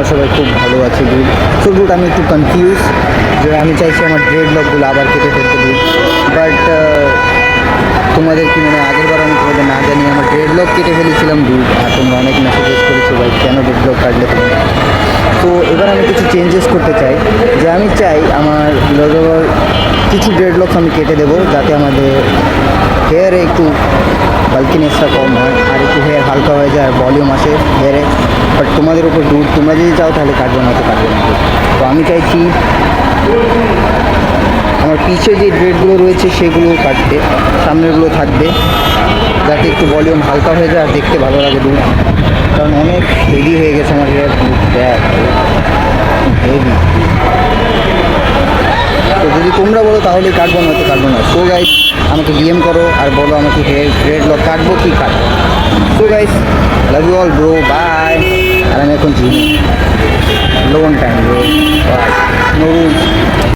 আমরা সবাই খুব ভালো আছি দুধ। সো দুধ আমি একটু কনফিউজ যে আমি চাইছি আমার ড্রেড লকগুলো আবার কেটে ফেলতে দুধ, বাট তোমাদের কি মনে হয় আগের বার আমি তোমাদের না জানি আমার ড্রেড লক কেটে ফেলেছিলাম দুধ, আর তোমরা অনেক মেসেজেস করেছো ভাই কেন ড্রেড লক কাটলে তুমি। তো এবার আমি কিছু চেঞ্জেস করতে চাই, যে আমি চাই আমার লগের কিছু ড্রেড লকস আমি কেটে দেবো যাতে আমাদের হেয়ারে একটু বাল্কিনেসটা কম হয় আর একটু হেয়ার হালকা হয়ে যায় আর ভলিউম আসে হেয়ারে। বাট তোমাদের উপর দুধ, তোমরা যদি চাও তাহলে কাটবে না তো কাটবে না। তো আমি চাইছি আমার পিছে যে ড্রেডগুলো রয়েছে সেগুলো কাটতে, সামনেরগুলো থাকবে যাতে একটু ভলিউম হালকা হয়ে যায় আর দেখতে ভালো লাগে দুধ। কারণ অনেক হেভি হয়ে গেছে আমার হেয়ার, হেভি। তো যদি তোমরা বলো তাহলে কাটবো না তো কাটবো না। সো গাইস আমাকে ডিএম করো আর বলো আমাকে হেয়ার ড্রেড লক কাটবো কি কাটবো। So guys love you all bro, bye. আর আমি এখন gym lone time bro, bye, no rules.